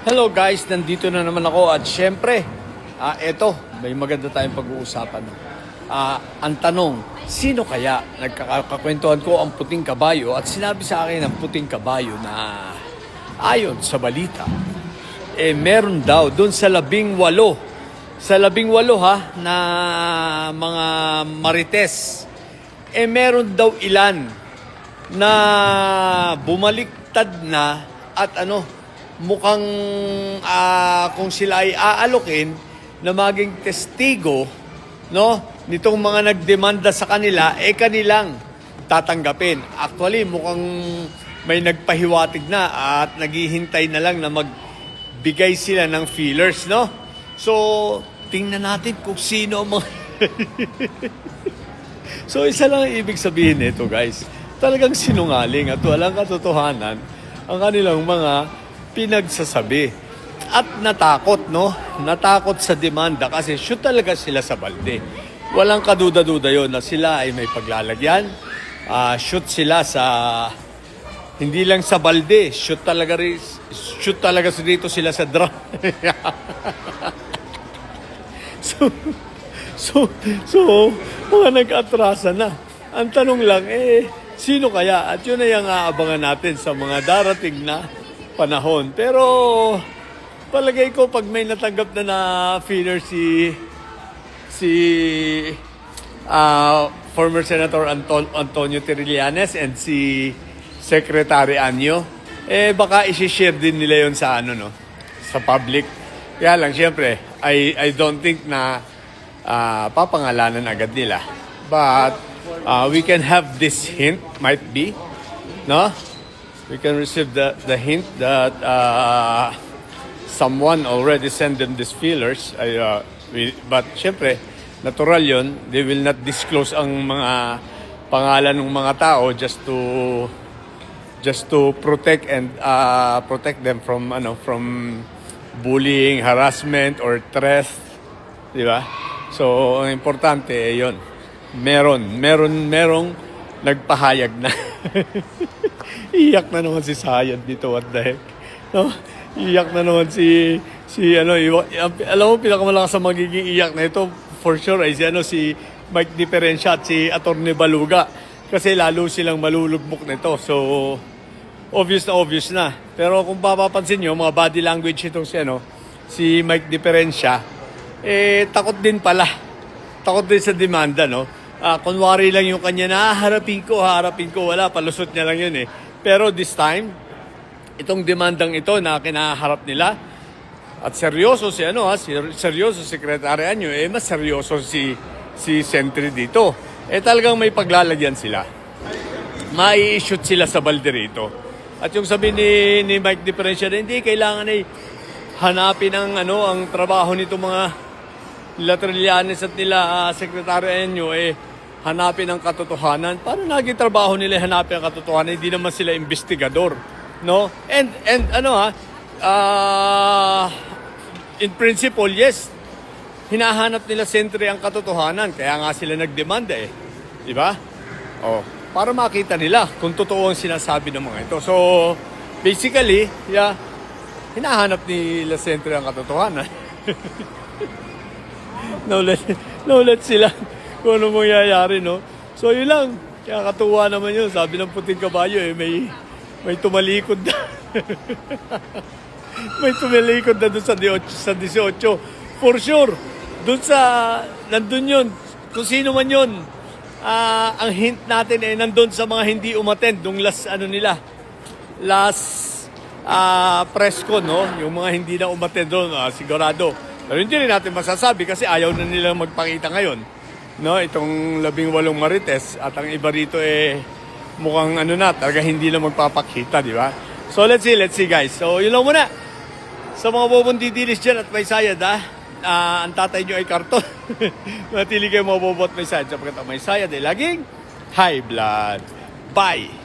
Hello guys, nandito na naman ako at syempre, eto, may maganda tayong pag-uusapan. Ang tanong, sino kaya nagkakakwentuhan ko ang puting kabayo at sinabi sa akin ang puting kabayo na ayon sa balita, meron daw doon sa 18, na mga marites, meron daw ilan na bumaliktad na at mukhang kung sila ay aalokin na maging testigo, no, nitong mga nagdemanda sa kanila, kanilang tatanggapin. Actually, mukhang may nagpahiwatig na at naghihintay na lang na magbigay sila ng feelers, no? So, tingnan natin kung sino ang mga... So, isa lang ang ibig sabihin nito, guys. Talagang sinungaling at walang katotohanan ang kanilang mga pinagsasabi. At natakot, no? Natakot sa demanda kasi shoot talaga sila sa balde. Walang kaduda-duda yon na sila ay may paglalagyan. Shoot sila sa... Hindi lang sa balde, shoot talaga dito sila sa drum. So, mga nag-atrasa na. Ang tanong lang, sino kaya? At yun ay ang aabangan natin sa mga darating na panahon. Pero palagay ko pag may natanggap na feeler si former Senator Antonio Trillanes and si Secretary Anyo, baka i-share din nila yon sa sa public. Kaya lang syempre, I don't think na papangalanan agad nila. But we can have this hint, might be, no? We can receive the hint that someone already sent them these feelers. But syempre, natural yon. They will not disclose ang mga pangalan ng mga tao just to protect and protect them from bullying, harassment, or threat, di ba? So ang importante yon. Merong nagpahayag na. Iyak na naman si Sayad dito, what the heck? No? Iyak na naman alam mo, pinakamalakas sa magiging iyak na ito, for sure, ay si Mike Diferencia at si Atty. Baluga. Kasi lalo silang malulugbok nito. So, obvious na. Pero kung papapansin nyo, mga body language itong si Mike Diferencia, takot din pala. Takot din sa demanda, no? Kunwari lang yung kanya na harapin ko, wala, palusot niya lang yun Pero this time, itong demandang ito na kinaharap nila, at seryoso seryoso Secretary Anyo, mas seryoso si Sentry dito. Talagang may paglalagyan sila. Mai-shoot sila sa balde rito. At yung sabi ni Mike Diferencia na hindi kailangan hanapin ang trabaho nito mga nila Trillanes at nila Secretary Anyo, hanapin ang katotohanan. Paano naging trabaho nila hanapin ang katotohanan? Hindi naman sila investigador, no? And in principle, yes, hinahanap nila Sentry ang katotohanan. Kaya nga sila nagdemanda di ba? Para makita nila kung totoo ang sinasabi ng mga ito. So, basically, hinahanap nila Sentry ang katotohanan. Naulat sila kung ano mangyayari, no? So, yun lang. Kaya katuwa naman yun. Sabi ng puting kabayo, may tumalikod na. May tumalikod na doon sa 18. For sure. Nandun yun. Kung sino man yun. Ang hint natin nandun sa mga hindi umattend. Nung last press ko, no? Yung mga hindi na umattend doon, sigurado. Pero hindi rin natin masasabi kasi ayaw na nilang magpakita ngayon. No, itong 18 marites at ang iba rito mukhang talaga hindi na magpapakita, di ba? So let's see guys. So yun lang muna. Sa mga bobondidilis dyan at may sayad ang tatay nyo ay karton. Matili kayo mga bobo at may sayad sapagkat ang may sayad ay laging high blood. Bye!